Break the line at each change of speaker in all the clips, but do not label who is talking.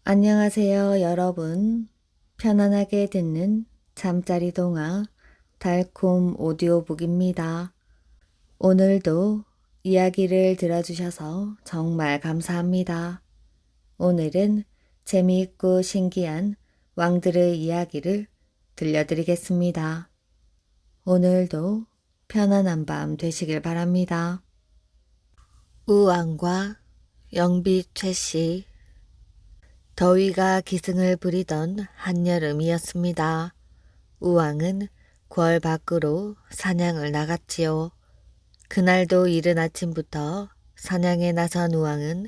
안녕하세요, 여러분. 편안하게 듣는 잠자리 동화 달콤 오디오북입니다. 오늘도 이야기를 들어주셔서 정말 감사합니다. 오늘은 재미있고 신기한 왕들의 이야기를 들려드리겠습니다. 오늘도 편안한 밤 되시길 바랍니다. 우왕과 영빛 최씨. 더위가 기승을 부리던 한여름이었습니다. 우왕은 궐 밖으로 사냥을 나갔지요. 그날도 이른 아침부터 사냥에 나선 우왕은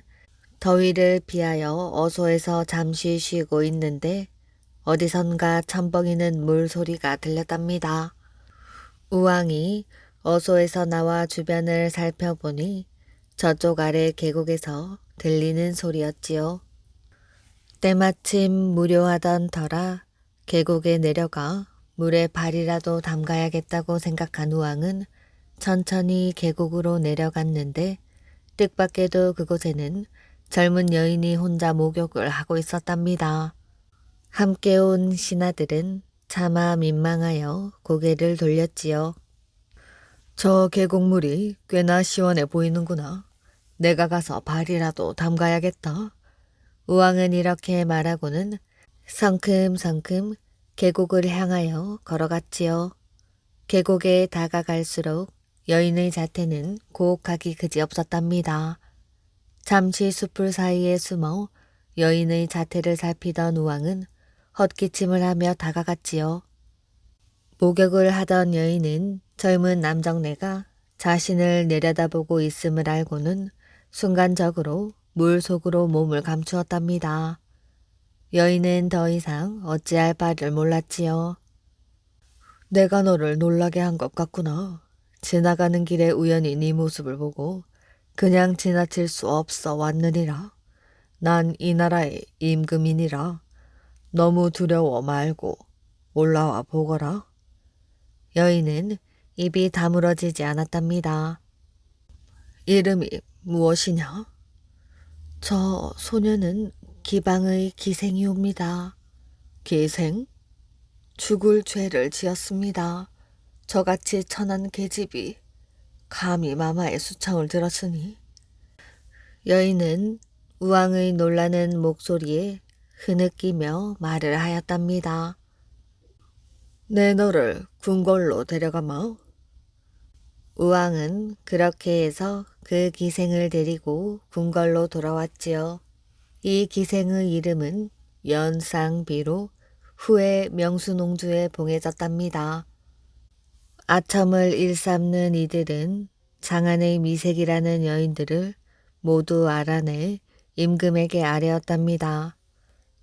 더위를 피하여 어소에서 잠시 쉬고 있는데 어디선가 첨벙이는 물소리가 들렸답니다. 우왕이 어소에서 나와 주변을 살펴보니 저쪽 아래 계곡에서 들리는 소리였지요. 때마침 무료하던 터라 계곡에 내려가 물에 발이라도 담가야겠다고 생각한 우왕은 천천히 계곡으로 내려갔는데 뜻밖에도 그곳에는 젊은 여인이 혼자 목욕을 하고 있었답니다. 함께 온 신하들은 차마 민망하여 고개를 돌렸지요. 저 계곡물이 꽤나 시원해 보이는구나. 내가 가서 발이라도 담가야겠다. 우왕은 이렇게 말하고는 성큼성큼 계곡을 향하여 걸어갔지요. 계곡에 다가갈수록 여인의 자태는 고혹하기 그지없었답니다. 잠시 숲을 사이에 숨어 여인의 자태를 살피던 우왕은 헛기침을 하며 다가갔지요. 목욕을 하던 여인은 젊은 남정네가 자신을 내려다보고 있음을 알고는 순간적으로 물 속으로 몸을 감추었답니다. 여인은 더 이상 어찌할 바를 몰랐지요. 내가 너를 놀라게 한 것 같구나. 지나가는 길에 우연히 네 모습을 보고 그냥 지나칠 수 없어 왔느니라. 난 이 나라의 임금이니라. 너무 두려워 말고 올라와 보거라. 여인은 입이 다물어지지 않았답니다. 이름이 무엇이냐? 저 소녀는 기방의 기생이옵니다. 기생? 죽을 죄를 지었습니다. 저같이 천한 계집이 감히 마마의 수청을 들었으니. 여인은 우왕의 놀라는 목소리에 흐느끼며 말을 하였답니다. 내 너를 궁궐로 데려가마. 우왕은 그렇게 해서 그 기생을 데리고 궁궐로 돌아왔지요. 이 기생의 이름은 연쌍비로 후에 명수농주에 봉해졌답니다. 아첨을 일삼는 이들은 장안의 미색이라는 여인들을 모두 알아내 임금에게 아뢰었답니다.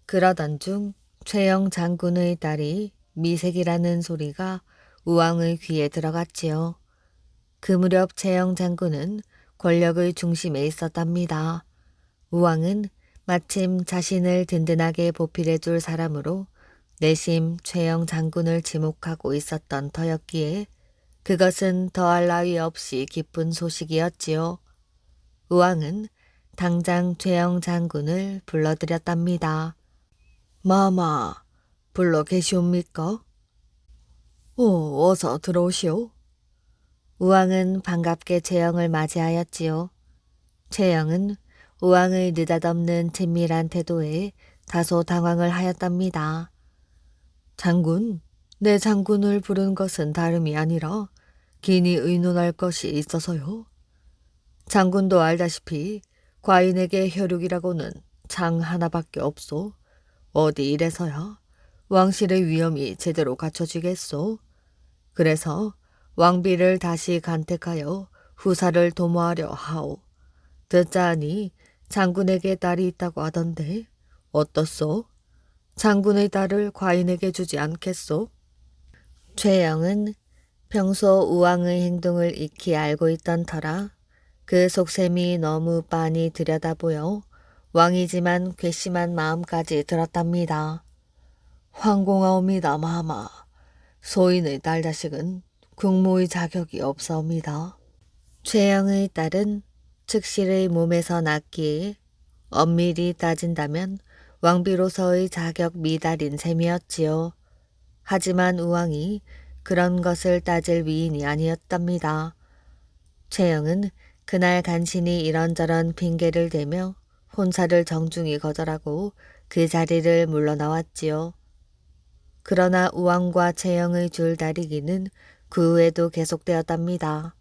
그러던 중 최영 장군의 딸이 미색이라는 소리가 우왕의 귀에 들어갔지요. 그 무렵 최영 장군은 권력의 중심에 있었답니다. 우왕은 마침 자신을 든든하게 보필해 줄 사람으로 내심 최영 장군을 지목하고 있었던 터였기에 그것은 더할 나위 없이 기쁜 소식이었지요. 우왕은 당장 최영 장군을 불러들였답니다. 마마, 불러 계시옵니까? 어서 들어오시오. 우왕은 반갑게 최영을 맞이하였지요. 최영은 우왕의 느닷없는 친밀한 태도에 다소 당황을 하였답니다. 장군, 내 장군을 부른 것은 다름이 아니라 긴히 의논할 것이 있어서요. 장군도 알다시피 과인에게 혈육이라고는 장 하나밖에 없소. 어디 이래서야 왕실의 위엄이 제대로 갖춰지겠소. 그래서 왕비를 다시 간택하여 후사를 도모하려 하오. 듣자 하니 장군에게 딸이 있다고 하던데 어떻소? 장군의 딸을 과인에게 주지 않겠소? 최영은 평소 우왕의 행동을 익히 알고 있던 터라 그 속셈이 너무 빤히 들여다보여 왕이지만 괘씸한 마음까지 들었답니다. 황공하옵니다, 마마. 소인의 딸자식은 국모의 자격이 없사옵니다. 최영의 딸은 즉실의 몸에서 낳기에 엄밀히 따진다면 왕비로서의 자격 미달인 셈이었지요. 하지만 우왕이 그런 것을 따질 위인이 아니었답니다. 최영은 그날 간신히 이런저런 핑계를 대며 혼사를 정중히 거절하고 그 자리를 물러나왔지요. 그러나 우왕과 최영의 줄다리기는 그 후에도 계속되었답니다.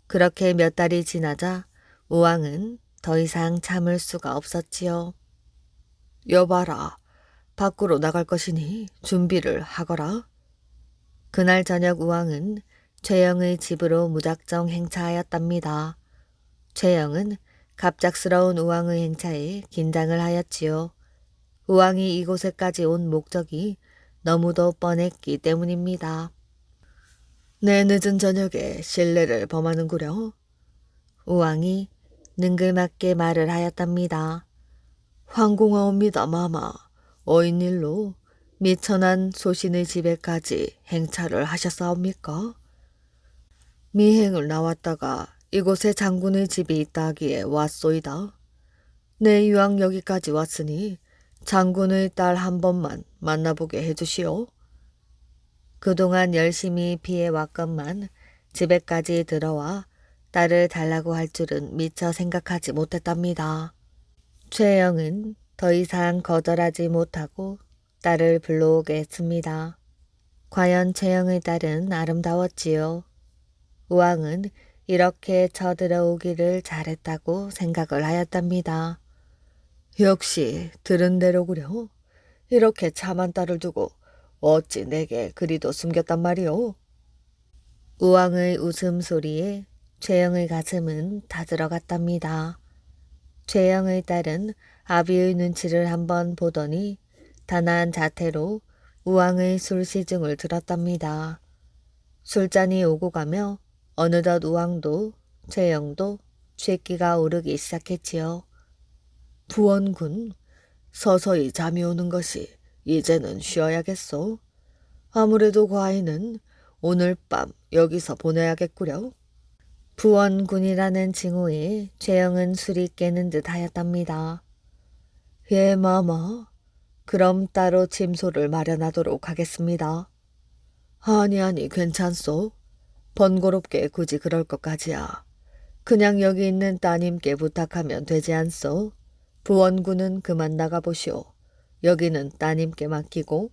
그렇게 몇 달이 지나자 우왕은 더 이상 참을 수가 없었지요. 여봐라, 밖으로 나갈 것이니 준비를 하거라. 그날 저녁 우왕은 최영의 집으로 무작정 행차하였답니다. 최영은 갑작스러운 우왕의 행차에 긴장을 하였지요. 우왕이 이곳에까지 온 목적이 너무도 뻔했기 때문입니다. 내 늦은 저녁에 실례를 범하는구려. 우왕이 능글맞게 말을 하였답니다. 황공하옵니다, 마마. 어인일로 미천한 소신의 집에까지 행차를 하셨사옵니까? 미행을 나왔다가 이곳에 장군의 집이 있다 하기에 왔소이다. 내 이왕 여기까지 왔으니 장군의 딸 한 번만 만나보게 해주시오. 그동안 열심히 피해왔건만 집에까지 들어와 딸을 달라고 할 줄은 미처 생각하지 못했답니다. 최영은 더 이상 거절하지 못하고 딸을 불러오게 했습니다. 과연 최영의 딸은 아름다웠지요. 우왕은 이렇게 쳐들어오기를 잘했다고 생각을 하였답니다. 역시 들은 대로구려. 이렇게 참한 딸을 두고 어찌 내게 그리도 숨겼단 말이오. 우왕의 웃음소리에 최영의 가슴은 다 들어갔답니다. 최영의 딸은 아비의 눈치를 한번 보더니 단아한 자태로 우왕의 술시중을 들었답니다. 술잔이 오고 가며 어느덧 우왕도 최영도 쇳기가 오르기 시작했지요. 부원군, 서서히 잠이 오는 것이 이제는 쉬어야겠소. 아무래도 과인은 오늘 밤 여기서 보내야겠구려. 부원군이라는 칭호에 최영은 술이 깨는 듯 하였답니다. 예, 마마. 그럼 따로 침소를 마련하도록 하겠습니다. 아니, 괜찮소. 번거롭게 굳이 그럴 것까지야. 그냥 여기 있는 따님께 부탁하면 되지 않소? 부원군은 그만 나가보시오. 여기는 따님께 맡기고.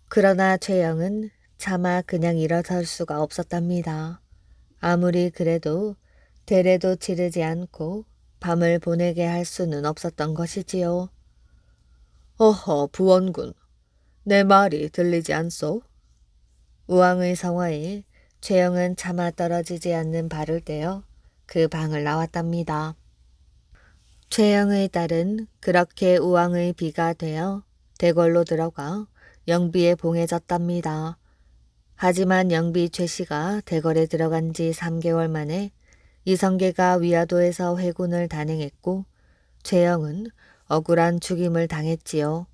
그러나 최영은 차마 그냥 일어설 수가 없었답니다. 아무리 그래도 대례도 치르지 않고 밤을 보내게 할 수는 없었던 것이지요. 어허, 부원군. 내 말이 들리지 않소? 우왕의 성화에 최영은 차마 떨어지지 않는 발을 떼어 그 방을 나왔답니다. 최영의 딸은 그렇게 우왕의 비가 되어 대궐로 들어가 영비에 봉해졌답니다. 하지만 영비 최씨가 대궐에 들어간 지 3개월 만에 이성계가 위화도에서 회군을 단행했고 최영은 억울한 죽임을 당했지요.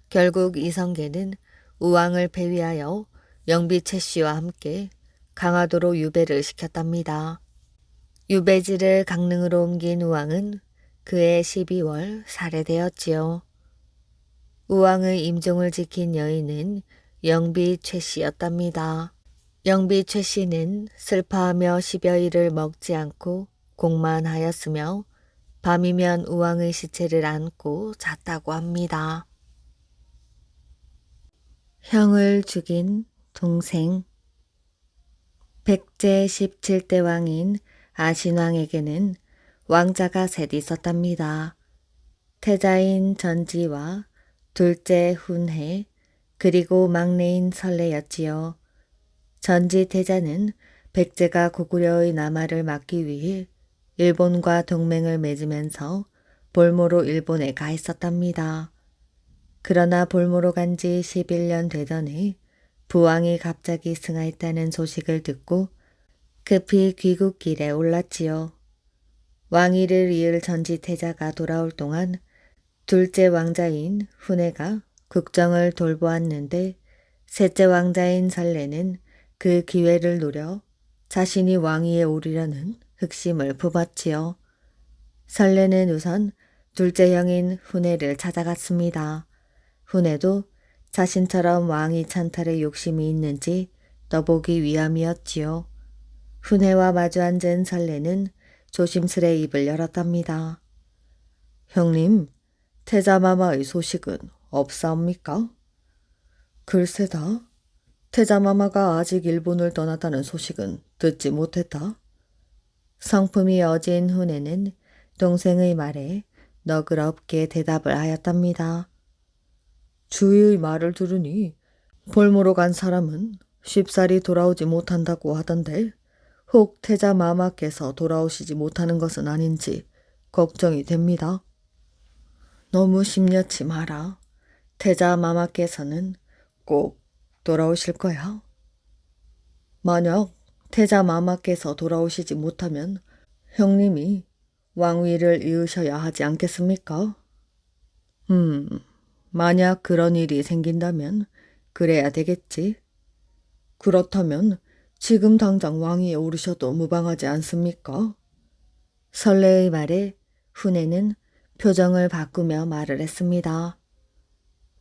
결국 이성계는 우왕을 폐위하여 영비 최씨와 함께 강화도로 유배를 시켰답니다. 유배지를 강릉으로 옮긴 우왕은 그해 12월 살해되었지요. 우왕의 임종을 지킨 여인은 영비 최씨였답니다. 영비 최씨는 슬퍼하며 10여일을 먹지 않고 공만하였으며 밤이면 우왕의 시체를 안고 잤다고 합니다. 형을 죽인 동생. 백제 17대 왕인 아신왕에게는 왕자가 셋 있었답니다. 태자인 전지와 둘째 훈해, 그리고 막내인 설레였지요. 전지 태자는 백제가 고구려의 남하를 막기 위해 일본과 동맹을 맺으면서 볼모로 일본에 가 있었답니다. 그러나 볼모로 간 지 11년 되던 해 부왕이 갑자기 승하했다는 소식을 듣고 급히 귀국길에 올랐지요. 왕위를 이을 전지태자가 돌아올 동안 둘째 왕자인 훈해가 국정을 돌보았는데 셋째 왕자인 설레는 그 기회를 노려 자신이 왕위에 오르려는 흑심을 품었지요. 설레는 우선 둘째 형인 훈해를 찾아갔습니다. 훈해도 자신처럼 왕위 찬탈에 욕심이 있는지 떠보기 위함이었지요. 훈해와 마주 앉은 설레는 조심스레 입을 열었답니다. 형님, 태자마마의 소식은 없사옵니까? 글쎄다. 태자마마가 아직 일본을 떠났다는 소식은 듣지 못했다. 성품이 어진 훈해는 동생의 말에 너그럽게 대답을 하였답니다. 주위의 말을 들으니 볼모로 간 사람은 쉽사리 돌아오지 못한다고 하던데 혹 태자마마께서 돌아오시지 못하는 것은 아닌지 걱정이 됩니다. 너무 심려치 마라. 태자마마께서는 꼭 돌아오실 거야. 만약 태자마마께서 돌아오시지 못하면 형님이 왕위를 이으셔야 하지 않겠습니까? 만약 그런 일이 생긴다면 그래야 되겠지. 그렇다면 지금 당장 왕위에 오르셔도 무방하지 않습니까? 설레의 말에 훈해는 표정을 바꾸며 말을 했습니다.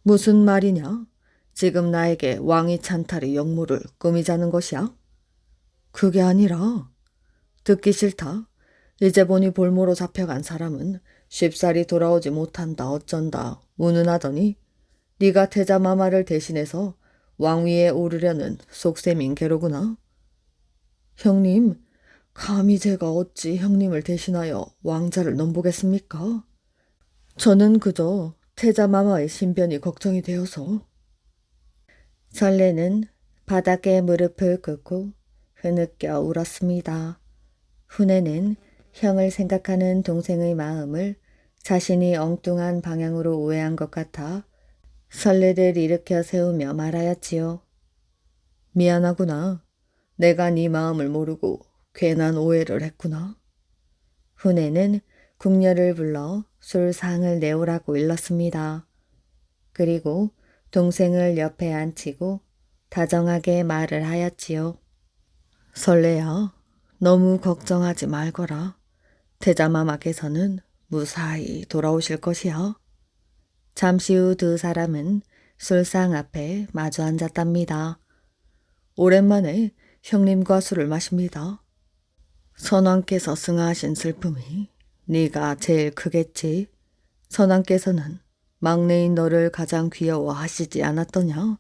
무슨 말이냐? 지금 나에게 왕위 찬탈의 역모를 꾸미자는 것이야? 그게 아니라 듣기 싫다. 이제 보니 볼모로 잡혀간 사람은 쉽사리 돌아오지 못한다 어쩐다 운운하더니 네가 태자마마를 대신해서 왕위에 오르려는 속셈인 게로구나. 형님, 감히 제가 어찌 형님을 대신하여 왕자를 넘보겠습니까? 저는 그저 태자마마의 신변이 걱정이 되어서. 설레는 바닥에 무릎을 꿇고 흐느껴 울었습니다. 훈해는 형을 생각하는 동생의 마음을 자신이 엉뚱한 방향으로 오해한 것 같아 설레를 일으켜 세우며 말하였지요. 미안하구나. 내가 네 마음을 모르고 괜한 오해를 했구나. 훈해는 궁녀를 불러 술상을 내오라고 일렀습니다. 그리고 동생을 옆에 앉히고 다정하게 말을 하였지요. 설레야, 너무 걱정하지 말거라. 태자마마께서는 무사히 돌아오실 것이야. 잠시 후 두 사람은 술상 앞에 마주 앉았답니다. 오랜만에 형님과 술을 마십니다. 선왕께서 승하하신 슬픔이 네가 제일 크겠지. 선왕께서는 막내인 너를 가장 귀여워하시지 않았더냐?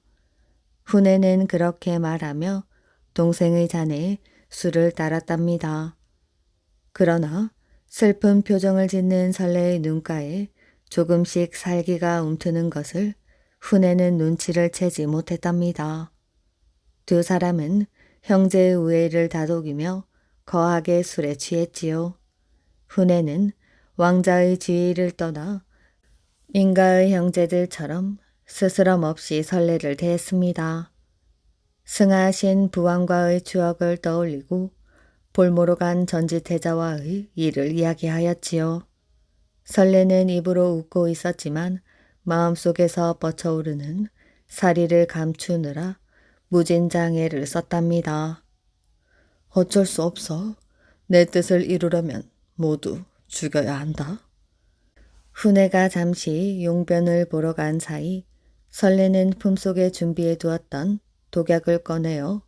훈해는 그렇게 말하며 동생의 잔에 술을 따랐답니다. 그러나 슬픈 표정을 짓는 설레의 눈가에 조금씩 살기가 움트는 것을 훈해는 눈치를 채지 못했답니다. 두 사람은 형제의 우애를 다독이며 거하게 술에 취했지요. 훈해는 왕자의 지위를 떠나 인가의 형제들처럼 스스럼 없이 설레를 대했습니다. 승하하신 부왕과의 추억을 떠올리고 볼모로 간 전지태자와의 일을 이야기하였지요. 설레는 입으로 웃고 있었지만 마음속에서 뻗쳐오르는 사리를 감추느라 무진장애를 썼답니다. 어쩔 수 없어. 내 뜻을 이루려면 모두 죽여야 한다. 훈해가 잠시 용변을 보러 간 사이 설레는 품속에 준비해 두었던 독약을 꺼내어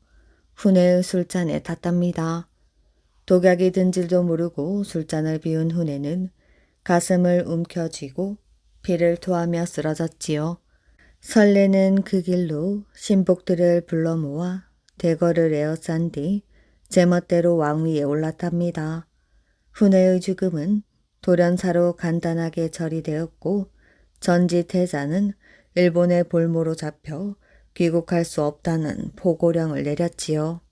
훈해의 술잔에 탔답니다. 독약이 든 줄도 모르고 술잔을 비운 훈해는 가슴을 움켜쥐고 피를 토하며 쓰러졌지요. 설레는 그 길로 신복들을 불러 모아 대궐을 에워싼 뒤 제멋대로 왕위에 올랐답니다. 훈해의 죽음은 돌연사로 간단하게 처리되었고 전지태자는 일본의 볼모로 잡혀 귀국할 수 없다는 포고령을 내렸지요.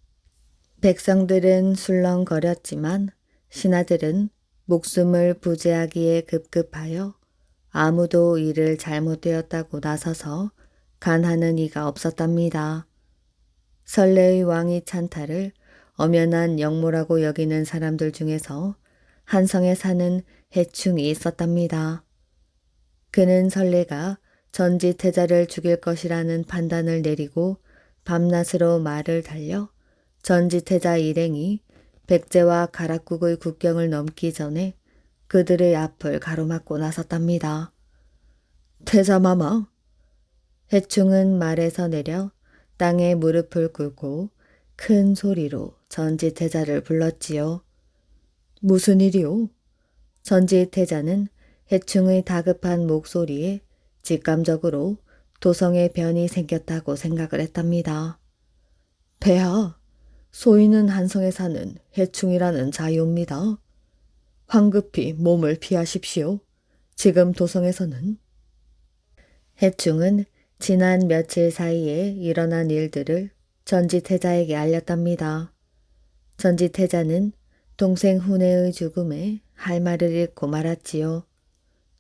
백성들은 술렁거렸지만 신하들은 목숨을 부재하기에 급급하여 아무도 일을 잘못되었다고 나서서 간하는 이가 없었답니다. 설레의 왕위 찬탈을 엄연한 역모라고 여기는 사람들 중에서 한성에 사는 해충이 있었답니다. 그는 설레가 전지태자를 죽일 것이라는 판단을 내리고 밤낮으로 말을 달려 전지태자 일행이 백제와 가락국의 국경을 넘기 전에 그들의 앞을 가로막고 나섰답니다. 태자마마. 해충은 말에서 내려 땅에 무릎을 꿇고 큰 소리로 전지태자를 불렀지요. 무슨 일이오? 전지태자는 해충의 다급한 목소리에 직감적으로 도성에 변이 생겼다고 생각을 했답니다. 폐하, 소인은 한성에 사는 해충이라는 자유입니다. 황급히 몸을 피하십시오. 지금 도성에서는 해충은 지난 며칠 사이에 일어난 일들을 전지태자에게 알렸답니다. 전지태자는 동생 훈해의 죽음에 할 말을 잃고 말았지요.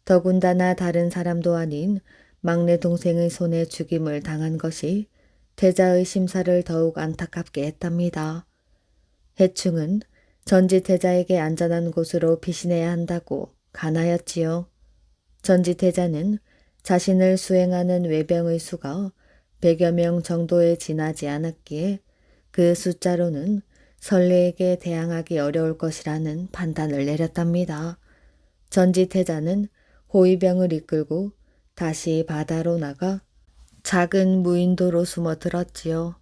더군다나 다른 사람도 아닌 막내 동생의 손에 죽임을 당한 것이 태자의 심사를 더욱 안타깝게 했답니다. 해충은 전지태자에게 안전한 곳으로 피신해야 한다고 간하였지요. 전지태자는 자신을 수행하는 외병의 수가 100여 명 정도에 지나지 않았기에 그 숫자로는 선래에게 대항하기 어려울 것이라는 판단을 내렸답니다. 전지태자는 호위병을 이끌고 다시 바다로 나가 작은 무인도로 숨어들었지요.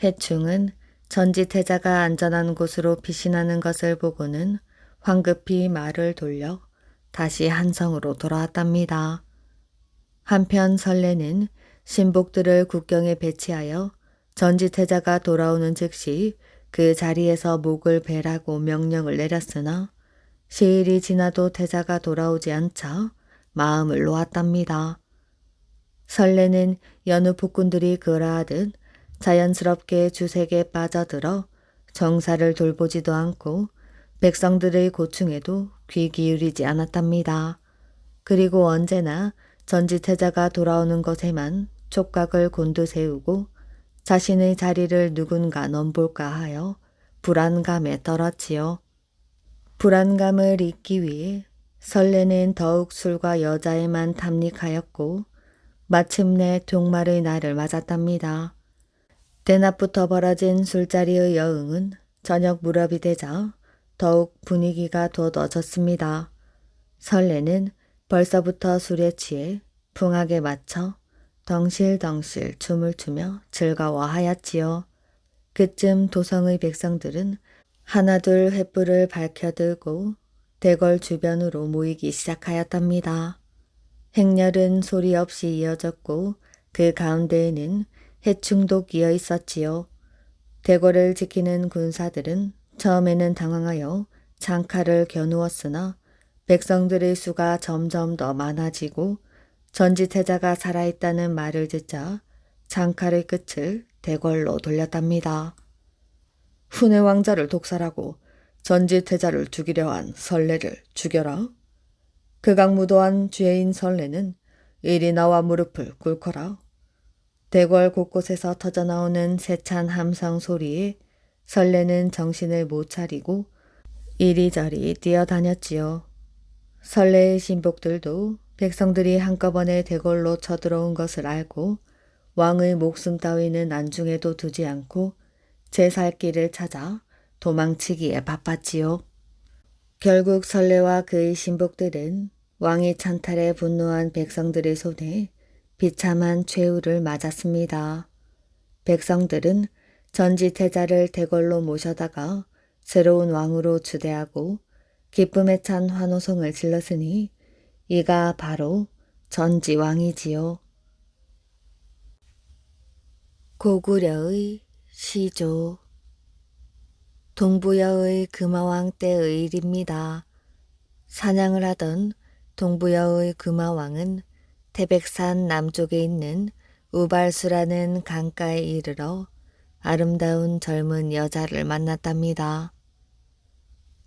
해충은 전지태자가 안전한 곳으로 피신하는 것을 보고는 황급히 말을 돌려 다시 한성으로 돌아왔답니다. 한편 설레는 신복들을 국경에 배치하여 전지태자가 돌아오는 즉시 그 자리에서 목을 베라고 명령을 내렸으나 시일이 지나도 태자가 돌아오지 않자 마음을 놓았답니다. 설레는 여느 폭군들이 그러하듯 자연스럽게 주색에 빠져들어 정사를 돌보지도 않고 백성들의 고충에도 귀 기울이지 않았답니다. 그리고 언제나 전지태자가 돌아오는 것에만 촉각을 곤두세우고 자신의 자리를 누군가 넘볼까 하여 불안감에 떨었지요. 불안감을 잊기 위해 설레는 더욱 술과 여자에만 탐닉하였고 마침내 종말의 날을 맞았답니다. 대낮부터 벌어진 술자리의 여흥은 저녁 무렵이 되자 더욱 분위기가 돋워졌습니다. 설레는 벌써부터 술에 취해 풍악에 맞춰 덩실덩실 춤을 추며 즐거워하였지요. 그쯤 도성의 백성들은 하나둘 횃불을 밝혀들고 대궐 주변으로 모이기 시작하였답니다. 행렬은 소리 없이 이어졌고 그 가운데에는 해충도 끼어 있었지요. 대궐을 지키는 군사들은 처음에는 당황하여 장칼을 겨누었으나 백성들의 수가 점점 더 많아지고 전지태자가 살아있다는 말을 듣자 장칼의 끝을 대궐로 돌렸답니다. 훈해 왕자를 독살하고 전지태자를 죽이려 한 설레를 죽여라. 극악무도한 죄인 설레는 이리 나와 무릎을 꿇거라. 대궐 곳곳에서 터져나오는 세찬 함성 소리에 설레는 정신을 못 차리고 이리저리 뛰어다녔지요. 설레의 신복들도 백성들이 한꺼번에 대궐로 쳐들어온 것을 알고 왕의 목숨 따위는 안중에도 두지 않고 제 살 길을 찾아 도망치기에 바빴지요. 결국 설레와 그의 신복들은 왕의 찬탈에 분노한 백성들의 손에 비참한 최후를 맞았습니다. 백성들은 전지태자를 대궐로 모셔다가 새로운 왕으로 추대하고 기쁨에 찬 환호성을 질렀으니 이가 바로 전지왕이지요. 고구려의 시조. 동부여의 금화왕 때의 일입니다. 사냥을 하던 동부여의 금화왕은 태백산 남쪽에 있는 우발수라는 강가에 이르러 아름다운 젊은 여자를 만났답니다.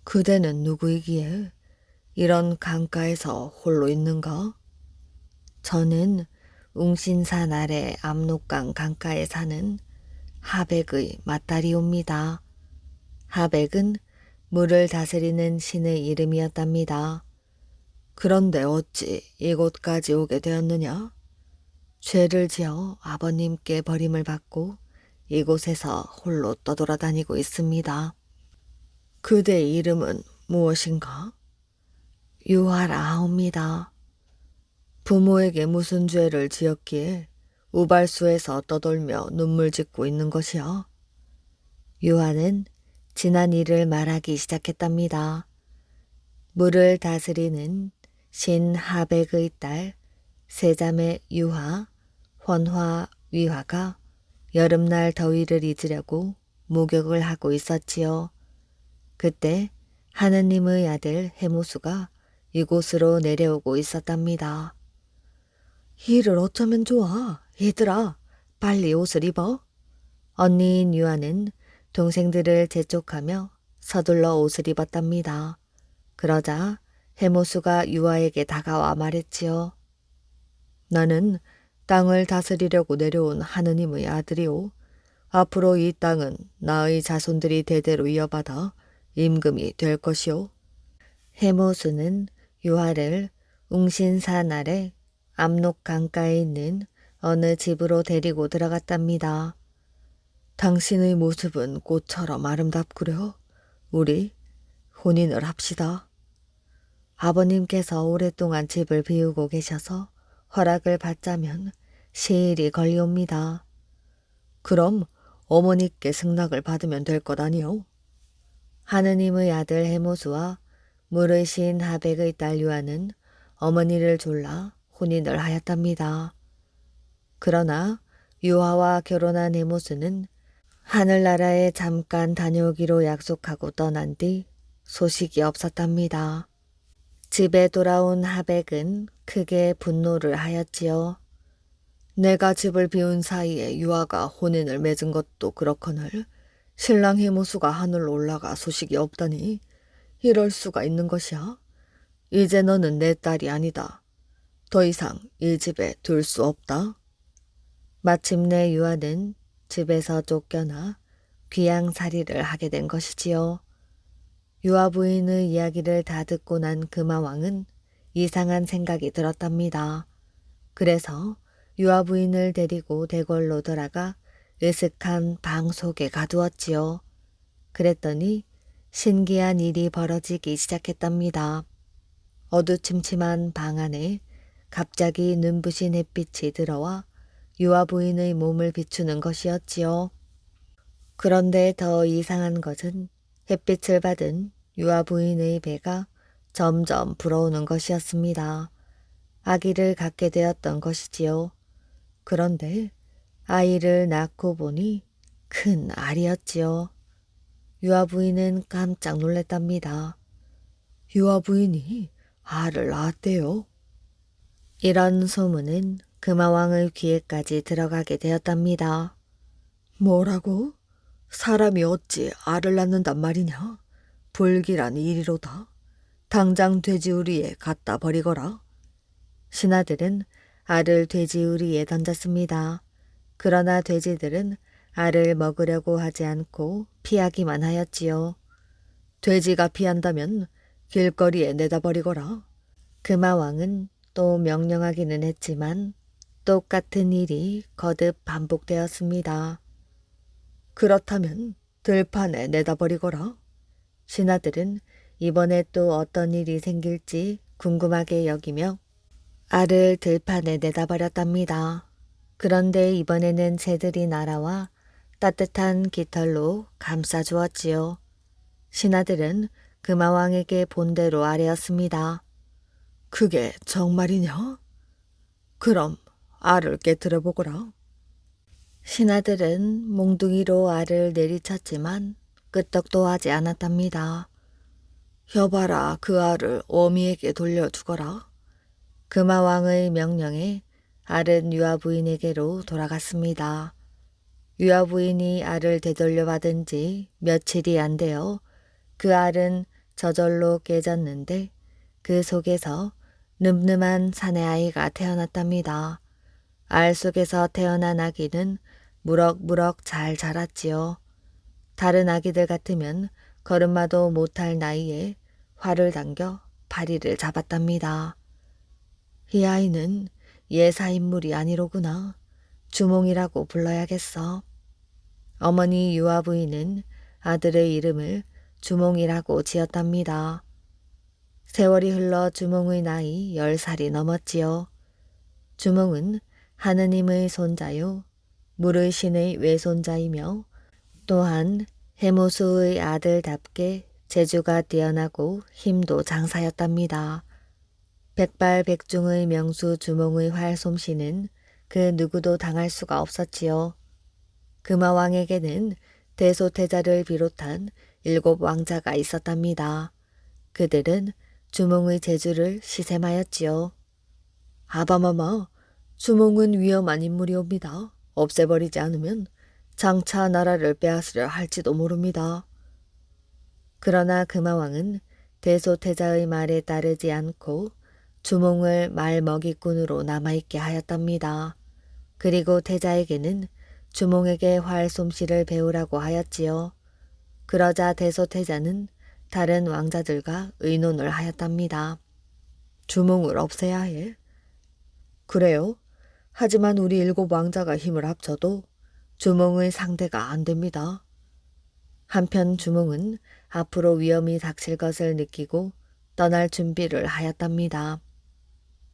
그대는 누구이기에 이런 강가에서 홀로 있는가? 저는 웅신산 아래 압록강 강가에 사는 하백의 맏딸이옵니다. 하백은 물을 다스리는 신의 이름이었답니다. 그런데 어찌 이곳까지 오게 되었느냐? 죄를 지어 아버님께 버림을 받고 이곳에서 홀로 떠돌아다니고 있습니다. 그대의 이름은 무엇인가? 유화라 하옵니다. 부모에게 무슨 죄를 지었기에 우발수에서 떠돌며 눈물 짓고 있는 것이요? 유화는 지난 일을 말하기 시작했답니다. 물을 다스리는 신 하백의 딸 세자매 유화, 헌화, 위화가 여름날 더위를 잊으려고 목욕을 하고 있었지요. 그때 하느님의 아들 해모수가 이곳으로 내려오고 있었답니다. 이를 어쩌면 좋아. 얘들아, 빨리 옷을 입어. 언니인 유아는 동생들을 재촉하며 서둘러 옷을 입었답니다. 그러자 해모수가 유아에게 다가와 말했지요. 나는 땅을 다스리려고 내려온 하느님의 아들이오. 앞으로 이 땅은 나의 자손들이 대대로 이어받아 임금이 될 것이오. 해모수는 유아를 웅신산 아래 압록 강가에 있는 어느 집으로 데리고 들어갔답니다. 당신의 모습은 꽃처럼 아름답구려. 우리 혼인을 합시다. 아버님께서 오랫동안 집을 비우고 계셔서 허락을 받자면 시일이 걸리옵니다. 그럼 어머니께 승낙을 받으면 될 것 아니오? 하느님의 아들 해모수와 물의 신 하백의 딸 유아는 어머니를 졸라 혼인을 하였답니다. 그러나 유아와 결혼한 해모수는 하늘나라에 잠깐 다녀오기로 약속하고 떠난 뒤 소식이 없었답니다. 집에 돌아온 하백은 크게 분노를 하였지요. 내가 집을 비운 사이에 유아가 혼인을 맺은 것도 그렇거늘 신랑 해모수가 하늘로 올라가 소식이 없다니 이럴 수가 있는 것이야? 이제 너는 내 딸이 아니다. 더 이상 이 집에 둘 수 없다. 마침내 유아는 집에서 쫓겨나 귀양살이를 하게 된 것이지요. 유아 부인의 이야기를 다 듣고 난 금화왕은 이상한 생각이 들었답니다. 그래서 유아 부인을 데리고 대궐로 돌아가 으슥한 방 속에 가두었지요. 그랬더니 신기한 일이 벌어지기 시작했답니다. 어두침침한 방 안에 갑자기 눈부신 햇빛이 들어와 유아 부인의 몸을 비추는 것이었지요. 그런데 더 이상한 것은 햇빛을 받은 유아 부인의 배가 점점 불어오는 것이었습니다. 아기를 갖게 되었던 것이지요. 그런데 아이를 낳고 보니 큰 알이었지요. 유아 부인은 깜짝 놀랐답니다. 유아 부인이 알을 낳았대요. 이런 소문은 금화왕의 귀에까지 들어가게 되었답니다. 뭐라고? 사람이 어찌 알을 낳는단 말이냐? 불길한 일이로다. 당장 돼지우리에 갖다 버리거라. 신하들은 알을 돼지우리에 던졌습니다. 그러나 돼지들은 알을 먹으려고 하지 않고 피하기만 하였지요. 돼지가 피한다면 길거리에 내다 버리거라. 금화왕은 또 명령하기는 했지만 똑같은 일이 거듭 반복되었습니다. 그렇다면 들판에 내다 버리거라. 신하들은 이번에 또 어떤 일이 생길지 궁금하게 여기며 알을 들판에 내다 버렸답니다. 그런데 이번에는 새들이 날아와 따뜻한 깃털로 감싸주었지요. 신하들은 금화왕에게 본대로 아뢰었습니다. 그게 정말이냐? 그럼 알을 깨뜨려 보거라. 신하들은 몽둥이로 알을 내리쳤지만 끄떡도 하지 않았답니다. 여봐라, 그 알을 어미에게 돌려주거라. 금화왕의 명령에 알은 유아 부인에게로 돌아갔습니다. 유아 부인이 알을 되돌려 받은 지 며칠이 안 되어 그 알은 저절로 깨졌는데 그 속에서 늠름한 사내 아이가 태어났답니다. 알 속에서 태어난 아기는 무럭무럭 잘 자랐지요. 다른 아기들 같으면 걸음마도 못할 나이에 활을 당겨 파리를 잡았답니다. 이 아이는 예사인물이 아니로구나. 주몽이라고 불러야겠어. 어머니 유아 부인은 아들의 이름을 주몽이라고 지었답니다. 세월이 흘러 주몽의 나이 10살이 넘었지요. 주몽은 하느님의 손자요, 물의 신의 외손자이며 또한 해무수의 아들답게 재주가 뛰어나고 힘도 장사였답니다. 백발백중의 명수 주몽의 활솜씨는 그 누구도 당할 수가 없었지요. 금화왕에게는 대소태자를 비롯한 7 왕자가 있었답니다. 그들은 주몽의 재주를 시샘하였지요. 아바마마, 주몽은 위험한 인물이옵니다. 없애버리지 않으면 장차 나라를 빼앗으려 할지도 모릅니다. 그러나 금화왕은 대소태자의 말에 따르지 않고 주몽을 말먹이꾼으로 남아있게 하였답니다. 그리고 태자에게는 주몽에게 활솜씨를 배우라고 하였지요. 그러자 대소태자는 다른 왕자들과 의논을 하였답니다. 주몽을 없애야 해. 그래요? 하지만 우리 7 왕자가 힘을 합쳐도 주몽의 상대가 안 됩니다. 한편 주몽은 앞으로 위험이 닥칠 것을 느끼고 떠날 준비를 하였답니다.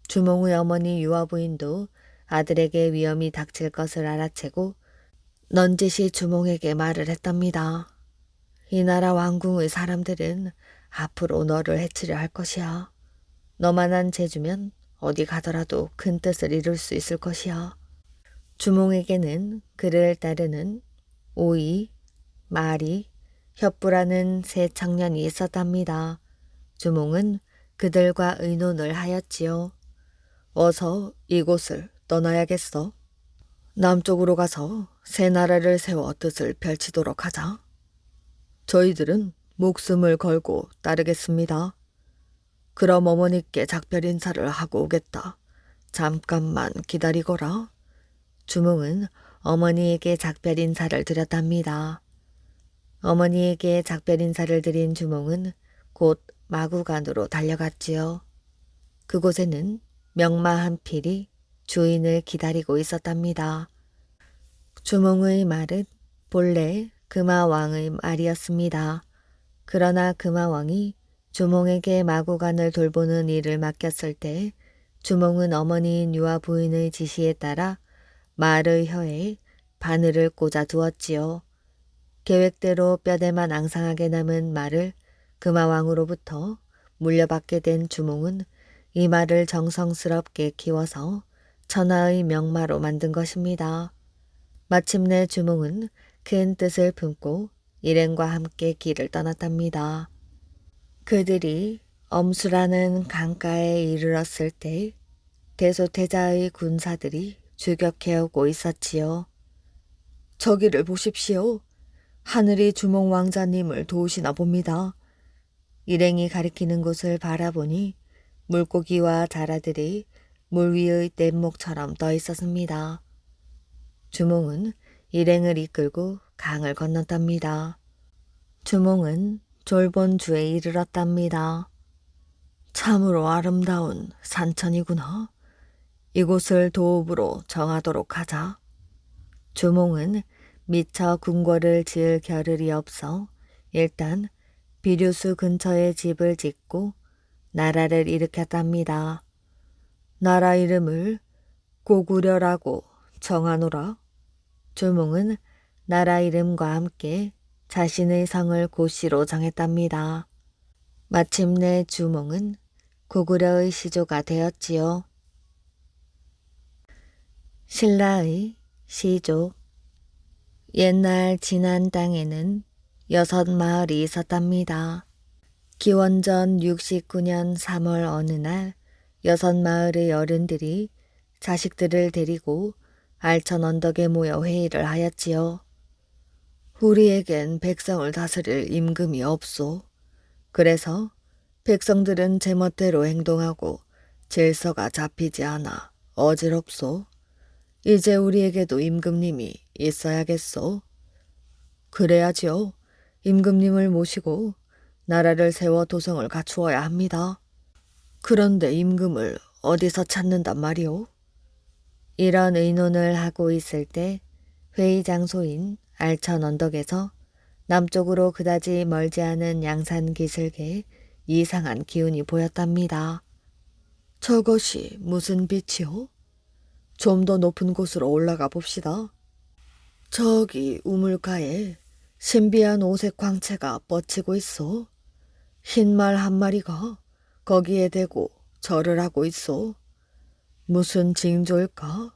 주몽의 어머니 유아부인도 아들에게 위험이 닥칠 것을 알아채고 넌지시 주몽에게 말을 했답니다. 이 나라 왕궁의 사람들은 앞으로 너를 해치려 할 것이야. 너만한 재주면 어디 가더라도 큰 뜻을 이룰 수 있을 것이야. 주몽에게는 그를 따르는 오이, 마리, 협부라는 3 청년이 있었답니다. 주몽은 그들과 의논을 하였지요. 어서 이곳을 떠나야겠어. 남쪽으로 가서 새 나라를 세워 뜻을 펼치도록 하자. 저희들은 목숨을 걸고 따르겠습니다. 그럼 어머니께 작별 인사를 하고 오겠다. 잠깐만 기다리거라. 주몽은 어머니에게 작별 인사를 드렸답니다. 어머니에게 작별 인사를 드린 주몽은 곧 마구간으로 달려갔지요. 그곳에는 명마 한 필이 주인을 기다리고 있었답니다. 주몽의 말은 본래 금화왕의 말이었습니다. 그러나 금화왕이 주몽에게 마구간을 돌보는 일을 맡겼을 때 주몽은 어머니인 유아 부인의 지시에 따라 말의 혀에 바늘을 꽂아 두었지요. 계획대로 뼈대만 앙상하게 남은 말을 금화왕으로부터 물려받게 된 주몽은 이 말을 정성스럽게 키워서 천하의 명마로 만든 것입니다. 마침내 주몽은 큰 뜻을 품고 일행과 함께 길을 떠났답니다. 그들이 엄수라는 강가에 이르렀을 때 대소태자의 군사들이 추격해오고 있었지요. 저기를 보십시오. 하늘이 주몽 왕자님을 도우시나 봅니다. 일행이 가리키는 곳을 바라보니 물고기와 자라들이 물 위의 뗏목처럼 떠 있었습니다. 주몽은 일행을 이끌고 강을 건넜답니다. 주몽은 졸본주에 이르렀답니다. 참으로 아름다운 산천이구나. 이곳을 도읍으로 정하도록 하자. 주몽은 미처 궁궐을 지을 겨를이 없어 일단 비류수 근처에 집을 짓고 나라를 일으켰답니다. 나라 이름을 고구려라고 정하노라. 주몽은 나라 이름과 함께 자신의 성을 고씨로 정했답니다. 마침내 주몽은 고구려의 시조가 되었지요. 신라의 시조. 옛날 진안 땅에는 6 마을이 있었답니다. 기원전 69년 3월 어느 날 6 마을의 어른들이 자식들을 데리고 알천 언덕에 모여 회의를 하였지요. 우리에겐 백성을 다스릴 임금이 없소. 그래서 백성들은 제멋대로 행동하고 질서가 잡히지 않아 어지럽소. 이제 우리에게도 임금님이 있어야겠소. 그래야지요. 임금님을 모시고 나라를 세워 도성을 갖추어야 합니다. 그런데 임금을 어디서 찾는단 말이오? 이런 의논을 하고 있을 때 회의 장소인 알천 언덕에서 남쪽으로 그다지 멀지 않은 양산 기슭에 이상한 기운이 보였답니다. 저것이 무슨 빛이오? 좀 더 높은 곳으로 올라가 봅시다. 저기 우물가에 신비한 오색 광채가 뻗치고 있어. 흰 말 한 마리가 거기에 대고 절을 하고 있어. 무슨 징조일까?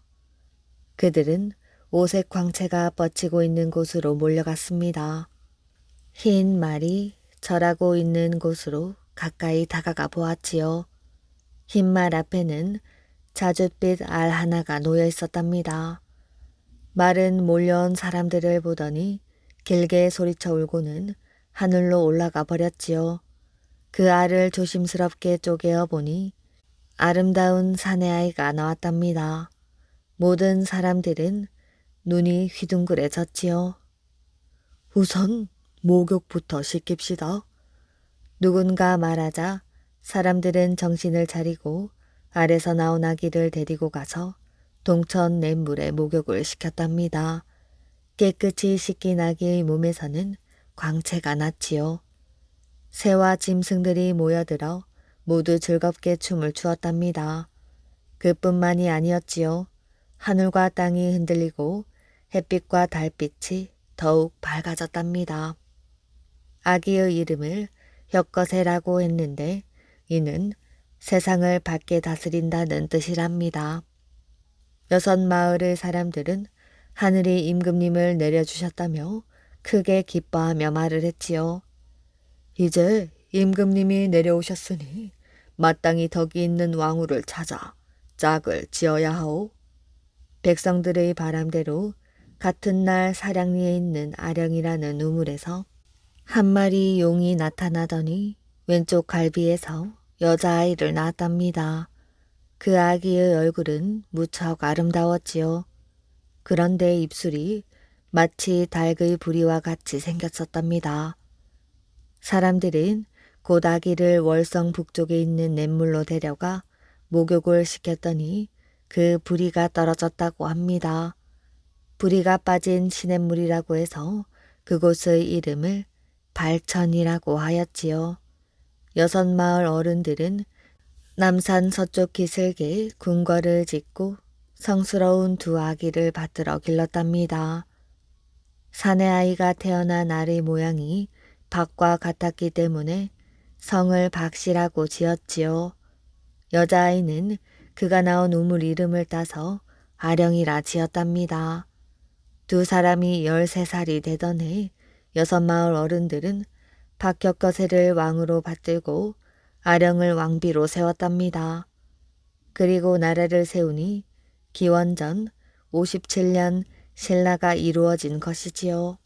그들은 오색 광채가 뻗치고 있는 곳으로 몰려갔습니다. 흰 말이 절하고 있는 곳으로 가까이 다가가 보았지요. 흰 말 앞에는 자줏빛 알 하나가 놓여 있었답니다. 말은 몰려온 사람들을 보더니 길게 소리쳐 울고는 하늘로 올라가 버렸지요. 그 알을 조심스럽게 쪼개어 보니 아름다운 사내아이가 나왔답니다. 모든 사람들은 눈이 휘둥그레졌지요. 우선 목욕부터 시킵시다. 누군가 말하자 사람들은 정신을 차리고 알에서 나온 아기를 데리고 가서 동천 냇물에 목욕을 시켰답니다. 깨끗이 씻긴 아기의 몸에서는 광채가 났지요. 새와 짐승들이 모여들어 모두 즐겁게 춤을 추었답니다. 그뿐만이 아니었지요. 하늘과 땅이 흔들리고 햇빛과 달빛이 더욱 밝아졌답니다. 아기의 이름을 혁거세라고 했는데 이는 세상을 밝게 다스린다는 뜻이랍니다. 6 마을의 사람들은 하늘이 임금님을 내려주셨다며 크게 기뻐하며 말을 했지요. 이제 임금님이 내려오셨으니 마땅히 덕이 있는 왕후를 찾아 짝을 지어야 하오. 백성들의 바람대로 같은 날 사량리에 있는 아령이라는 우물에서 한 마리 용이 나타나더니 왼쪽 갈비에서 여자아이를 낳았답니다. 그 아기의 얼굴은 무척 아름다웠지요. 그런데 입술이 마치 닭의 부리와 같이 생겼었답니다. 사람들은 곧 아기를 월성 북쪽에 있는 냇물로 데려가 목욕을 시켰더니 그 부리가 떨어졌다고 합니다. 부리가 빠진 시냇물이라고 해서 그곳의 이름을 발천이라고 하였지요. 6 마을 어른들은 남산 서쪽 기슭에 궁궐을 짓고 성스러운 2 아기를 받들어 길렀답니다. 사내 아이가 태어난 알의 모양이 박과 같았기 때문에 성을 박씨라고 지었지요. 여자아이는 그가 나온 우물 이름을 따서 아령이라 지었답니다. 2 사람이 13살이 되던 해 6 마을 어른들은 박혁거세를 왕으로 받들고 아령을 왕비로 세웠답니다. 그리고 나라를 세우니 기원전 57년 신라가 이루어진 것이지요.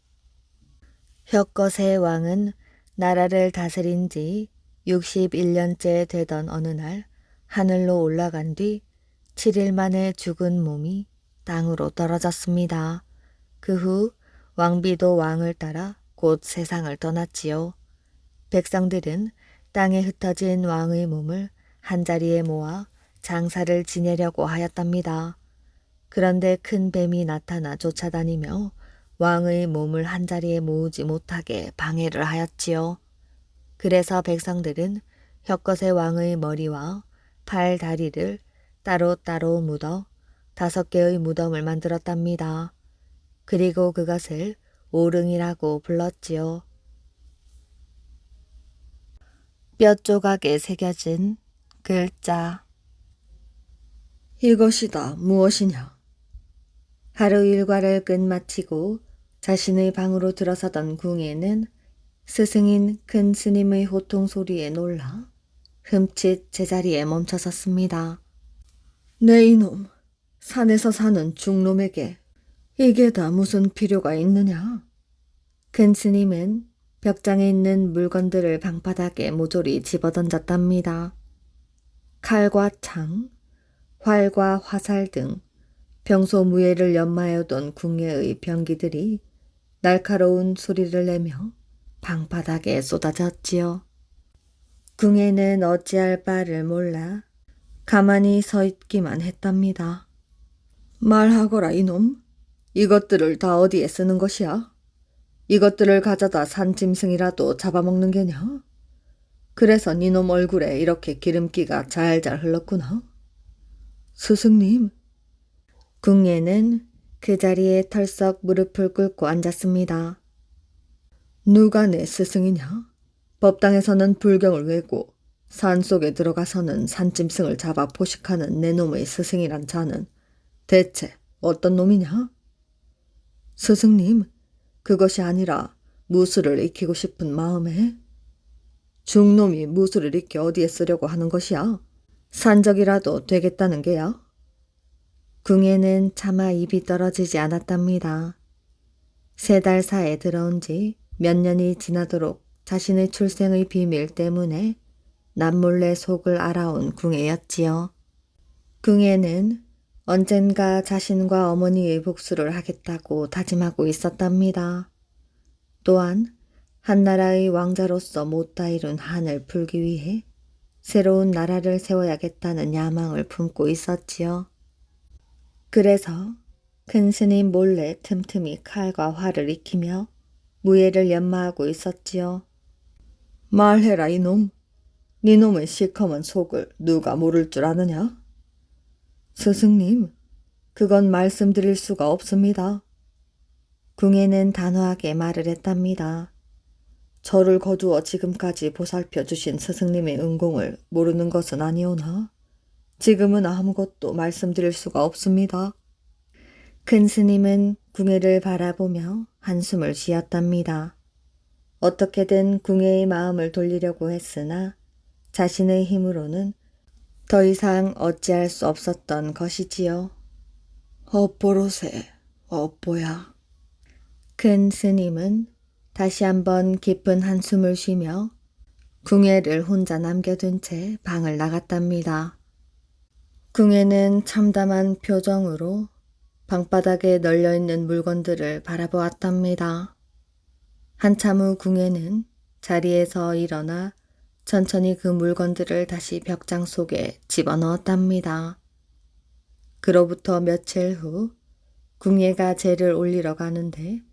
혁거세 왕은 나라를 다스린 지 61년째 되던 어느 날 하늘로 올라간 뒤 7일 만에 죽은 몸이 땅으로 떨어졌습니다. 그 후 왕비도 왕을 따라 곧 세상을 떠났지요. 백성들은 땅에 흩어진 왕의 몸을 한자리에 모아 장사를 지내려고 하였답니다. 그런데 큰 뱀이 나타나 쫓아다니며 왕의 몸을 한자리에 모으지 못하게 방해를 하였지요. 그래서 백성들은 혁거세 왕의 머리와 팔, 다리를 따로따로 묻어 5개의 무덤을 만들었답니다. 그리고 그것을 오릉이라고 불렀지요. 뼈 조각에 새겨진 글자. 이것이다 무엇이냐. 하루 일과를 끝마치고 자신의 방으로 들어서던 궁예는 스승인 큰 스님의 호통 소리에 놀라 흠칫 제자리에 멈춰섰습니다. 내 이놈, 산에서 사는 중놈에게 이게 다 무슨 필요가 있느냐? 큰 스님은 벽장에 있는 물건들을 방바닥에 모조리 집어던졌답니다. 칼과 창, 활과 화살 등 평소 무예를 연마해오던 궁예의 병기들이 날카로운 소리를 내며 방바닥에 쏟아졌지요. 궁예는 어찌할 바를 몰라 가만히 서 있기만 했답니다. 말하거라 이놈. 이것들을 다 어디에 쓰는 것이야? 이것들을 가져다 산짐승이라도 잡아먹는 게냐? 그래서 니놈 얼굴에 이렇게 기름기가 잘잘 흘렀구나. 스승님. 궁예는 그 자리에 털썩 무릎을 꿇고 앉았습니다. 누가 내 스승이냐? 법당에서는 불경을 외고 산속에 들어가서는 산짐승을 잡아 포식하는 내 놈의 스승이란 자는 대체 어떤 놈이냐? 스승님, 그것이 아니라 무술을 익히고 싶은 마음에. 중놈이 무술을 익혀 어디에 쓰려고 하는 것이야? 산적이라도 되겠다는 게야? 궁예는 차마 입이 떨어지지 않았답니다. 3달 사에 들어온 지 몇 년이 지나도록 자신의 출생의 비밀 때문에 남몰래 속을 알아온 궁예였지요. 궁예는 언젠가 자신과 어머니의 복수를 하겠다고 다짐하고 있었답니다. 또한 한나라의 왕자로서 못다 이룬 한을 풀기 위해 새로운 나라를 세워야겠다는 야망을 품고 있었지요. 그래서 큰 스님 몰래 틈틈이 칼과 활을 익히며 무예를 연마하고 있었지요. 말해라 이놈. 니놈의 시커먼 속을 누가 모를 줄 아느냐? 스승님, 그건 말씀드릴 수가 없습니다. 궁예는 단호하게 말을 했답니다. 저를 거두어 지금까지 보살펴 주신 스승님의 은공을 모르는 것은 아니오나 지금은 아무것도 말씀드릴 수가 없습니다. 큰 스님은 궁예를 바라보며 한숨을 쉬었답니다. 어떻게든 궁예의 마음을 돌리려고 했으나 자신의 힘으로는 더 이상 어찌할 수 없었던 것이지요. 업보로세, 업보야. 큰 스님은 다시 한번 깊은 한숨을 쉬며 궁예를 혼자 남겨둔 채 방을 나갔답니다. 궁예는 참담한 표정으로 방바닥에 널려있는 물건들을 바라보았답니다. 한참 후 궁예는 자리에서 일어나 천천히 그 물건들을 다시 벽장 속에 집어넣었답니다. 그로부터 며칠 후 궁예가 재를 올리러 가는데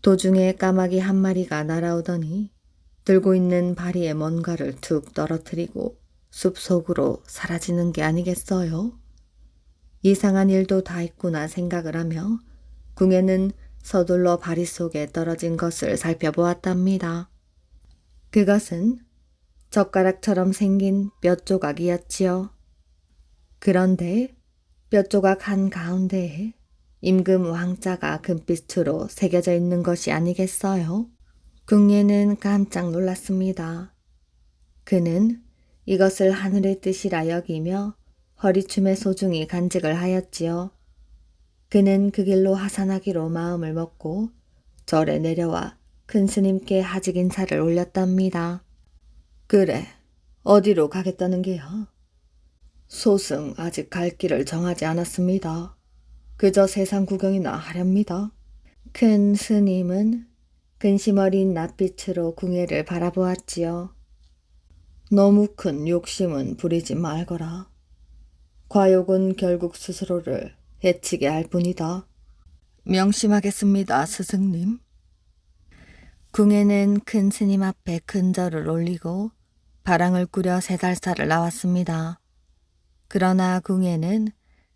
도중에 까마귀 한 마리가 날아오더니 들고 있는 바리에 뭔가를 툭 떨어뜨리고 숲속으로 사라지는 게 아니겠어요? 이상한 일도 다 있구나 생각을 하며 궁예는 서둘러 바리 속에 떨어진 것을 살펴보았답니다. 그것은 젓가락처럼 생긴 뼈 조각이었지요. 그런데 뼈 조각 한가운데에 임금 왕자가 금빛으로 새겨져 있는 것이 아니겠어요? 궁예는 깜짝 놀랐습니다. 그는 이것을 하늘의 뜻이라 여기며 허리춤에 소중히 간직을 하였지요. 그는 그 길로 하산하기로 마음을 먹고 절에 내려와 큰 스님께 하직 인사를 올렸답니다. 그래, 어디로 가겠다는 게야? 소승 아직 갈 길을 정하지 않았습니다. 그저 세상 구경이나 하렵니다. 큰 스님은 근심 어린 낯빛으로 궁예를 바라보았지요. 너무 큰 욕심은 부리지 말거라. 과욕은 결국 스스로를 해치게 할 뿐이다. 명심하겠습니다, 스승님. 궁예는 큰 스님 앞에 큰 절을 올리고 바랑을 꾸려 새달사를 나왔습니다. 그러나 궁예는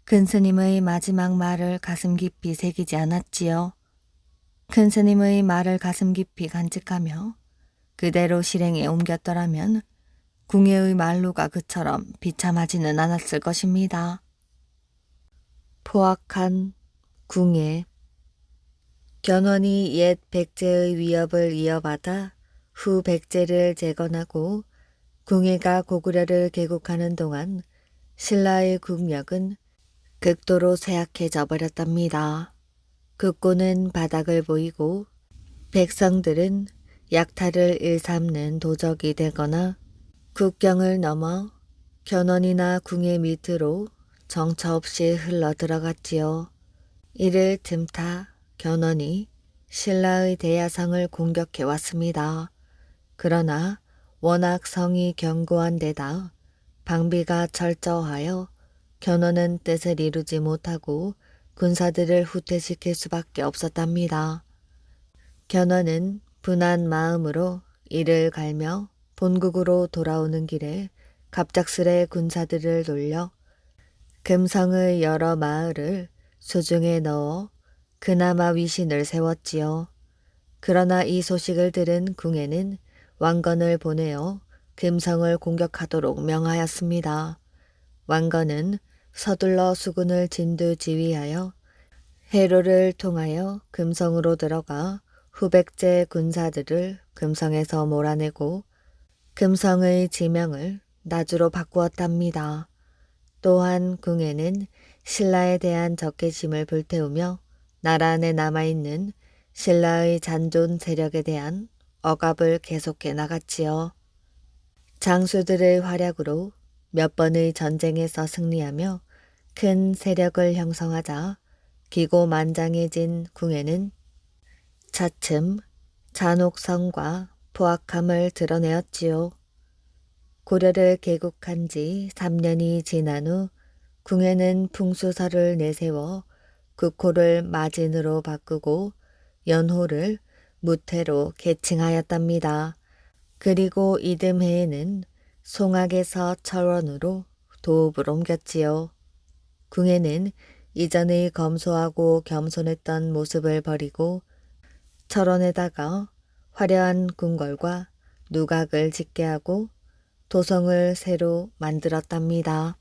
큰 스님의 마지막 말을 가슴 깊이 새기지 않았지요. 큰 스님의 말을 가슴 깊이 간직하며 그대로 실행에 옮겼더라면 궁예의 말로가 그처럼 비참하지는 않았을 것입니다. 포악한 궁예. 견훤이 옛 백제의 위협을 이어받아 후 백제를 재건하고 궁예가 고구려를 개국하는 동안 신라의 국력은 극도로 쇠약해져 버렸답니다. 국고는 바닥을 보이고 백성들은 약탈을 일삼는 도적이 되거나 국경을 넘어 견훤이나 궁예 밑으로 정처 없이 흘러 들어갔지요. 이를 틈타 견훤이 신라의 대야성을 공격해 왔습니다. 그러나 워낙 성이 견고한 데다 방비가 철저하여 견훤은 뜻을 이루지 못하고 군사들을 후퇴시킬 수밖에 없었답니다. 견훤은 분한 마음으로 이를 갈며 본국으로 돌아오는 길에 갑작스레 군사들을 돌려 금성의 여러 마을을 수중에 넣어 그나마 위신을 세웠지요. 그러나 이 소식을 들은 궁예는 왕건을 보내어 금성을 공격하도록 명하였습니다. 왕건은 서둘러 수군을 진두지휘하여 해로를 통하여 금성으로 들어가 후백제 군사들을 금성에서 몰아내고 금성의 지명을 나주로 바꾸었답니다. 또한 궁예는 신라에 대한 적개심을 불태우며 나라 안에 남아있는 신라의 잔존 세력에 대한 억압을 계속해 나갔지요. 장수들의 활약으로 몇 번의 전쟁에서 승리하며 큰 세력을 형성하자 기고만장해진 궁예는 차츰 잔혹성과 포악함을 드러내었지요. 고려를 개국한 지 3년이 지난 후 궁예는 풍수설을 내세워 국호를 마진으로 바꾸고 연호를 무태로 계칭하였답니다. 그리고 이듬해에는 송악에서 철원으로 도읍을 옮겼지요. 궁예는 이전의 검소하고 겸손했던 모습을 버리고 철원에다가 화려한 궁궐과 누각을 짓게 하고 도성을 새로 만들었답니다.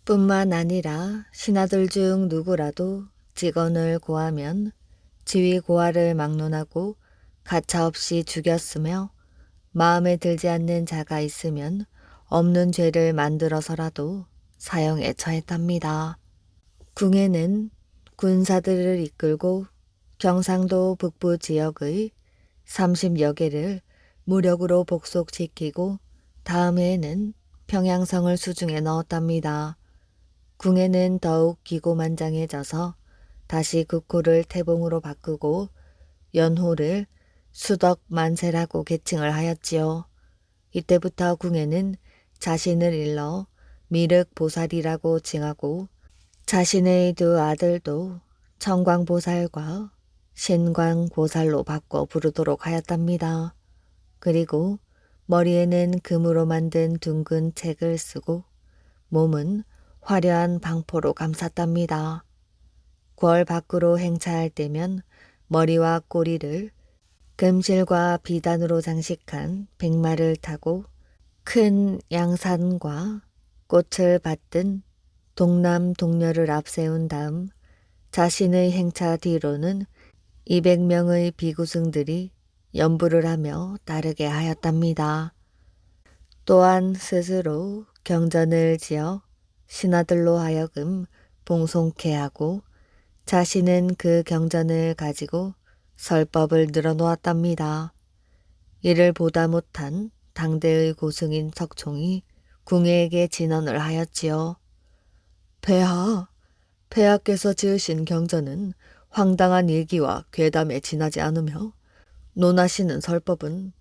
뿐만 아니라 신하들 중 누구라도 직언을 고하면 지위 고하를 막론하고 가차없이 죽였으며 마음에 들지 않는 자가 있으면 없는 죄를 만들어서라도 사형에 처했답니다. 궁예는 군사들을 이끌고 경상도 북부 지역의 30여 개를 무력으로 복속시키고 다음 해에는 평양성을 수중에 넣었답니다. 궁예는 더욱 기고만장해져서 다시 국호를 태봉으로 바꾸고 연호를 수덕만세라고 계칭을 하였지요. 이때부터 궁예는 자신을 일러 미륵보살이라고 칭하고 자신의 두 아들도 청광보살과 신광보살로 바꿔 부르도록 하였답니다. 그리고 머리에는 금으로 만든 둥근 책을 쓰고 몸은 화려한 방포로 감쌌답니다. 궐 밖으로 행차할 때면 머리와 꼬리를 금실과 비단으로 장식한 백마를 타고 큰 양산과 꽃을 받든 동남 동녀를 앞세운 다음 자신의 행차 뒤로는 200명의 비구승들이 연부를 하며 따르게 하였답니다. 또한 스스로 경전을 지어 신하들로 하여금 봉송케 하고 자신은 그 경전을 가지고 설법을 늘어놓았답니다. 이를 보다 못한 당대의 고승인 석총이 궁예에게 진언을 하였지요. 폐하께서 지으신 경전은 황당한 일기와 괴담에 지나지 않으며 논하시는 설법은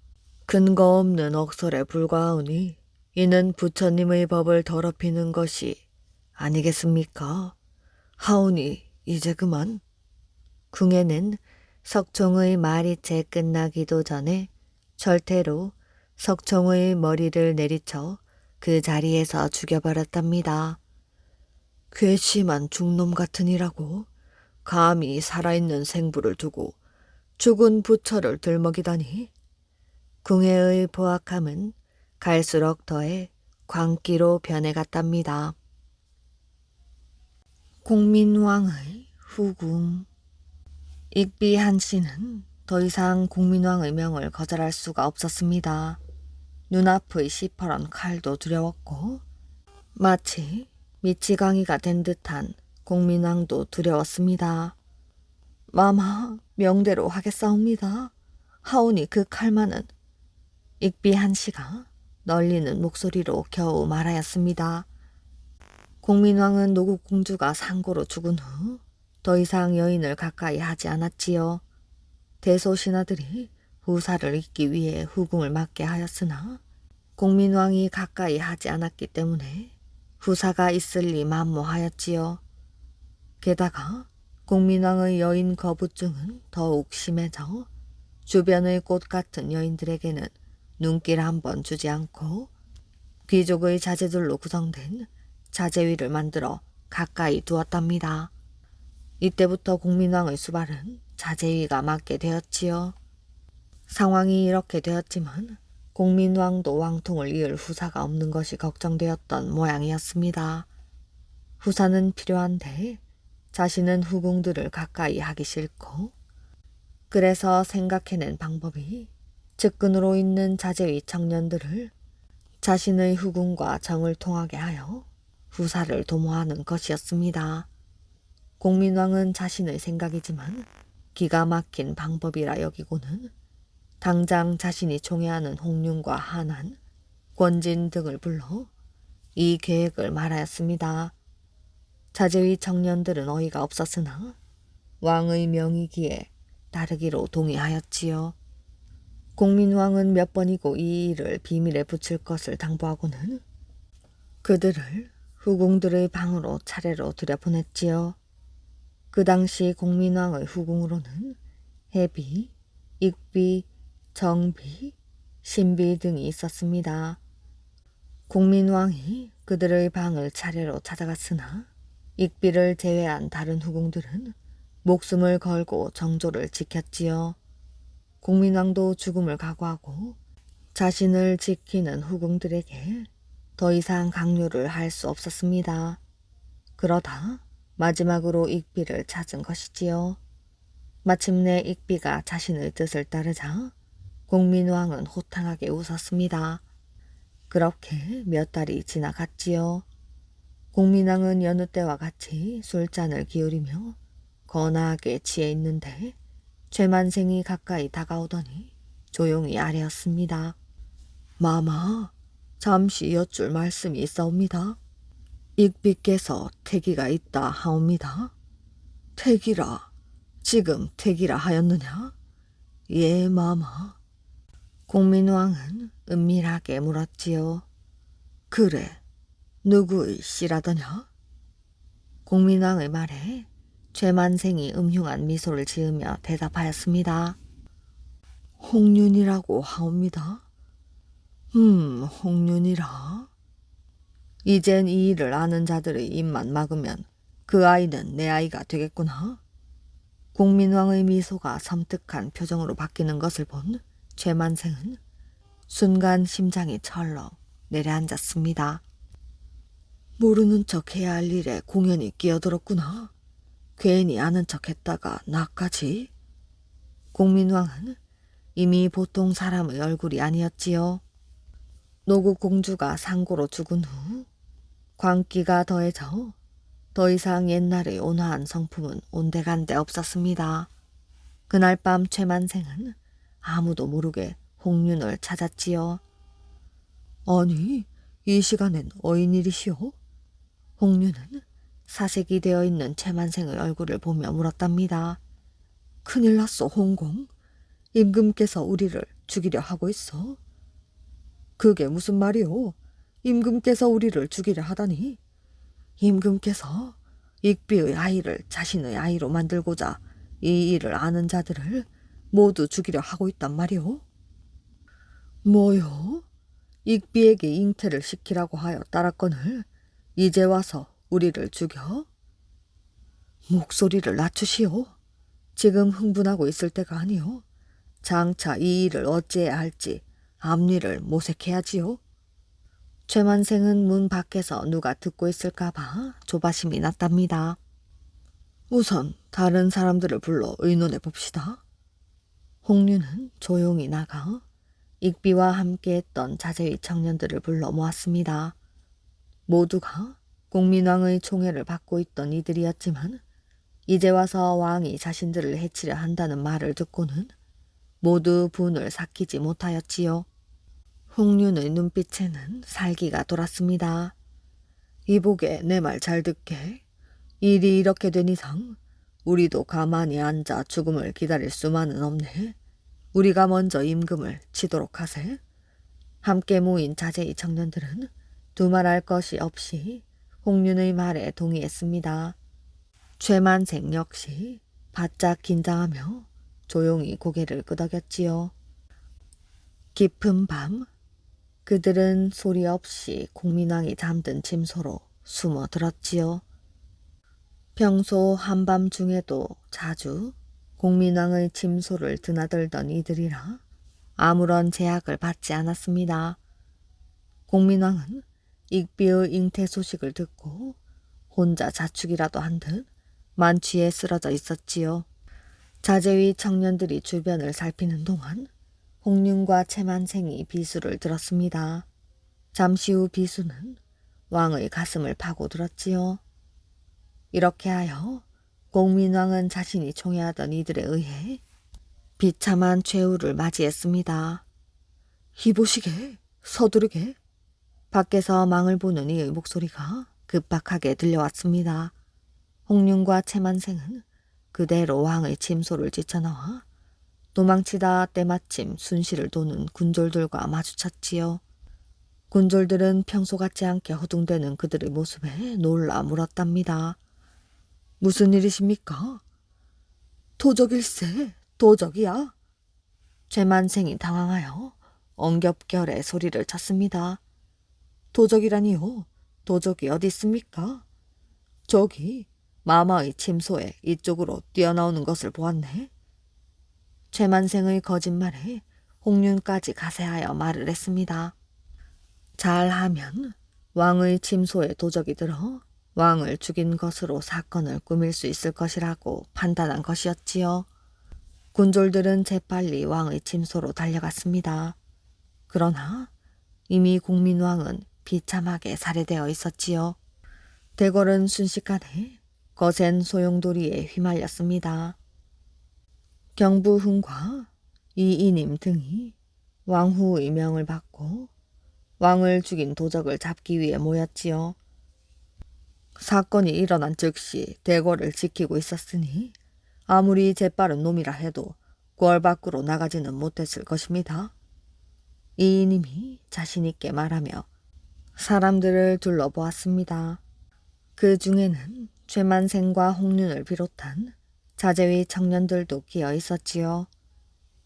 근거 없는 억설에 불과하오니 이는 부처님의 법을 더럽히는 것이 아니겠습니까? 하오니 이제 그만. 궁예는 석총의 말이 채 끝나기도 전에 절태로 석총의 머리를 내리쳐 그 자리에서 죽여버렸답니다. 괘씸한 죽놈 같으니라고 감히 살아있는 생부를 두고 죽은 부처를 들먹이다니. 궁예의 포악함은 갈수록 더해 광기로 변해갔답니다. 공민왕의 후궁. 익비 한씨는 더 이상 공민왕의 명을 거절할 수가 없었습니다. 눈앞의 시퍼런 칼도 두려웠고 마치 미치광이가 된 듯한 공민왕도 두려웠습니다. 마마 명대로 하겠사옵니다. 하오니 그 칼만은. 익비 한씨가 널리는 목소리로 겨우 말하였습니다. 공민왕은 노국공주가 상고로 죽은 후 더 이상 여인을 가까이 하지 않았지요. 대소신하들이 후사를 잇기 위해 후궁을 맡게 하였으나 공민왕이 가까이 하지 않았기 때문에 후사가 있을 리 만무하였지요. 게다가 공민왕의 여인 거부증은 더욱 심해져 주변의 꽃 같은 여인들에게는 눈길 한번 주지 않고 귀족의 자제들로 구성된 자제위를 만들어 가까이 두었답니다. 이때부터 공민왕의 수발은 자제위가 맡게 되었지요. 상황이 이렇게 되었지만 공민왕도 왕통을 이을 후사가 없는 것이 걱정되었던 모양이었습니다. 후사는 필요한데 자신은 후궁들을 가까이 하기 싫고, 그래서 생각해낸 방법이 측근으로 있는 자제위 청년들을 자신의 후궁과 정을 통하게 하여 후사를 도모하는 것이었습니다. 공민왕은 자신의 생각이지만 기가 막힌 방법이라 여기고는 당장 자신이 총애하는 홍륜과 한한, 권진 등을 불러 이 계획을 말하였습니다. 자제위 청년들은 어이가 없었으나 왕의 명이기에 따르기로 동의하였지요. 공민왕은 몇 번이고 이 일을 비밀에 붙일 것을 당부하고는 그들을 후궁들의 방으로 차례로 들여보냈지요. 그 당시 공민왕의 후궁으로는 해비, 익비, 정비, 신비 등이 있었습니다. 공민왕이 그들의 방을 차례로 찾아갔으나 익비를 제외한 다른 후궁들은 목숨을 걸고 정조를 지켰지요. 공민왕도 죽음을 각오하고 자신을 지키는 후궁들에게 더 이상 강요를 할 수 없었습니다. 그러다 마지막으로 익비를 찾은 것이지요. 마침내 익비가 자신의 뜻을 따르자 공민왕은 호탕하게 웃었습니다. 그렇게 몇 달이 지나갔지요. 공민왕은 여느 때와 같이 술잔을 기울이며 거나하게 취해 있는데 최만생이 가까이 다가오더니 조용히 아뢰었습니다. 마마, 잠시 여쭐 말씀이 있사옵니다. 익비께서 태기가 있다 하옵니다. 태기라, 지금 태기라 하였느냐? 예, 마마. 공민왕은 은밀하게 물었지요. 그래, 누구의 씨라더냐? 공민왕의 말에 최만생이 음흉한 미소를 지으며 대답하였습니다. 홍륜이라고 하옵니다. 홍륜이라. 이젠 이 일을 아는 자들의 입만 막으면 그 아이는 내 아이가 되겠구나. 공민왕의 미소가 섬뜩한 표정으로 바뀌는 것을 본 최만생은 순간 심장이 철렁 내려앉았습니다. 모르는 척 해야 할 일에 공연히 끼어들었구나. 괜히 아는 척 했다가 나까지. 공민왕은 이미 보통 사람의 얼굴이 아니었지요. 노국 공주가 상고로 죽은 후 광기가 더해져 더 이상 옛날의 온화한 성품은 온데간데 없었습니다. 그날 밤 최만생은 아무도 모르게 홍륜을 찾았지요. 아니, 이 시간엔 어인일이시오? 홍륜은 사색이 되어 있는 최만생의 얼굴을 보며 물었답니다. 큰일 났어, 홍공. 임금께서 우리를 죽이려 하고 있어. 그게 무슨 말이오? 임금께서 우리를 죽이려 하다니? 임금께서 익비의 아이를 자신의 아이로 만들고자 이 일을 아는 자들을 모두 죽이려 하고 있단 말이오? 뭐요? 익비에게 잉태를 시키라고 하여 따랐거늘 이제 와서 우리를 죽여? 목소리를 낮추시오. 지금 흥분하고 있을 때가 아니오. 장차 이 일을 어찌해야 할지 앞니를 모색해야지요. 최만생은 문 밖에서 누가 듣고 있을까봐 조바심이 났답니다. 우선 다른 사람들을 불러 의논해 봅시다. 홍륜은 조용히 나가 익비와 함께했던 자제위 청년들을 불러 모았습니다. 모두가 공민왕의 총애를 받고 있던 이들이었지만 이제 와서 왕이 자신들을 해치려 한다는 말을 듣고는 모두 분을 삭히지 못하였지요. 홍륜의 눈빛에는 살기가 돌았습니다. 이보게 내 말 잘 듣게. 일이 이렇게 된 이상 우리도 가만히 앉아 죽음을 기다릴 수만은 없네. 우리가 먼저 임금을 치도록 하세. 함께 모인 자제위 청년들은 두말할 것이 없이 홍륜의 말에 동의했습니다. 최만생 역시 바짝 긴장하며 조용히 고개를 끄덕였지요. 깊은 밤 그들은 소리 없이 공민왕이 잠든 침소로 숨어들었지요. 평소 한밤중에도 자주 공민왕의 침소를 드나들던 이들이라 아무런 제약을 받지 않았습니다. 공민왕은 익비의 잉태 소식을 듣고 혼자 자축이라도 한 듯 만취에 쓰러져 있었지요. 자제위 청년들이 주변을 살피는 동안 홍윤과 채만생이 비수를 들었습니다. 잠시 후 비수는 왕의 가슴을 파고들었지요. 이렇게 하여 공민왕은 자신이 총애하던 이들에 의해 비참한 최후를 맞이했습니다. 이보시게, 서두르게. 밖에서 망을 보는 이의 목소리가 급박하게 들려왔습니다. 홍윤과 채만생은 그대로 왕의 침소를 지쳐나와 도망치다 때마침 순시를 도는 군졸들과 마주쳤지요. 군졸들은 평소 같지 않게 허둥대는 그들의 모습에 놀라 물었답니다. 무슨 일이십니까? 도적일세, 도적이야. 최만생이 당황하여 엉겹결에 소리를 쳤습니다. 도적이라니요? 도적이 어디 있습니까? 저기 마마의 침소에 이쪽으로 뛰어나오는 것을 보았네. 최만생의 거짓말에 홍윤까지 가세하여 말을 했습니다. 잘하면 왕의 침소에 도적이 들어 왕을 죽인 것으로 사건을 꾸밀 수 있을 것이라고 판단한 것이었지요. 군졸들은 재빨리 왕의 침소로 달려갔습니다. 그러나 이미 공민왕은 비참하게 살해되어 있었지요. 대궐은 순식간에 거센 소용돌이에 휘말렸습니다. 경부흥과 이이님 등이 왕후의 명을 받고 왕을 죽인 도적을 잡기 위해 모였지요. 사건이 일어난 즉시 대궐을 지키고 있었으니 아무리 재빠른 놈이라 해도 궐 밖으로 나가지는 못했을 것입니다. 이이님이 자신있게 말하며 사람들을 둘러보았습니다. 그 중에는 최만생과 홍윤을 비롯한 자제위 청년들도 끼어 있었지요.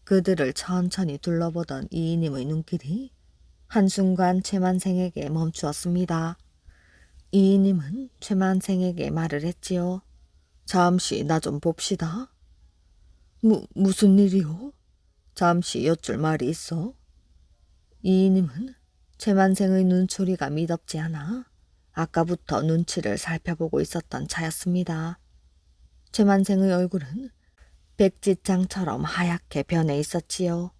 그들을 천천히 둘러보던 이이님의 눈길이 한순간 최만생에게 멈추었습니다. 이이님은 최만생에게 말을 했지요. 잠시 나 좀 봅시다. 무슨 일이요? 잠시 여쭐 말이 있어. 이이님은 최만생의 눈초리가 미덥지 않아 아까부터 눈치를 살펴보고 있었던 차였습니다. 최만생의 얼굴은 백지장처럼 하얗게 변해 있었지요.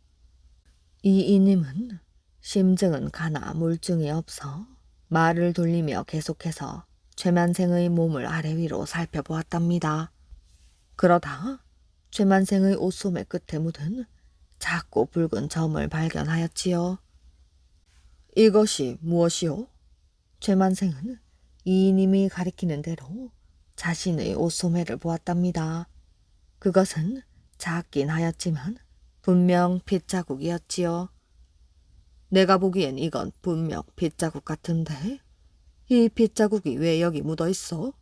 이이님은 심증은 가나 물증이 없어 말을 돌리며 계속해서 최만생의 몸을 아래 위로 살펴보았답니다. 그러다 최만생의 옷소매 끝에 묻은 작고 붉은 점을 발견하였지요. 이것이 무엇이오? 최만생은 이이님이 가리키는 대로 자신의 옷소매를 보았답니다. 그것은 작긴 하였지만 분명 핏자국이었지요. 내가 보기엔 이건 분명 핏자국 같은데 이 핏자국이 왜 여기 묻어 있어?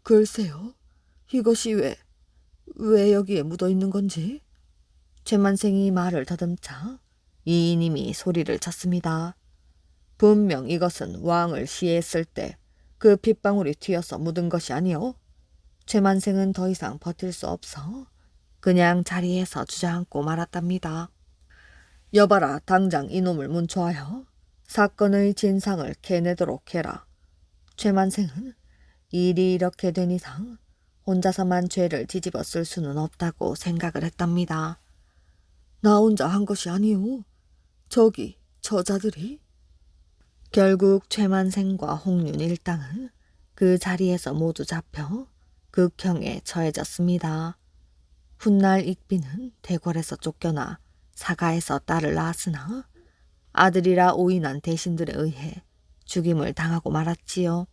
글쎄요. 이것이 왜 여기에 묻어 있는 건지? 최만생이 말을 더듬자 이이님이 소리를 쳤습니다. 분명 이것은 왕을 시해했을 때 그 핏방울이 튀어서 묻은 것이 아니오. 최만생은 더 이상 버틸 수 없어 그냥 자리에서 주저앉고 말았답니다. 여봐라, 당장 이놈을 문초하여 사건의 진상을 캐내도록 해라. 최만생은 일이 이렇게 된 이상 혼자서만 죄를 뒤집어 쓸 수는 없다고 생각을 했답니다. 나 혼자 한 것이 아니오. 저기 저자들이. 결국 최만생과 홍윤 일당은 그 자리에서 모두 잡혀 극형에 처해졌습니다. 훗날 익비는 대궐에서 쫓겨나 사가에서 딸을 낳았으나 아들이라 오인한 대신들에 의해 죽임을 당하고 말았지요.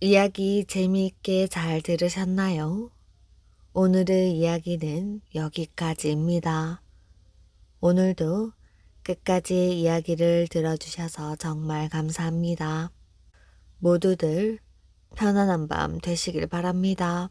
이야기 재미있게 잘 들으셨나요? 오늘의 이야기는 여기까지입니다. 오늘도 끝까지 이야기를 들어주셔서 정말 감사합니다. 모두들 편안한 밤 되시길 바랍니다.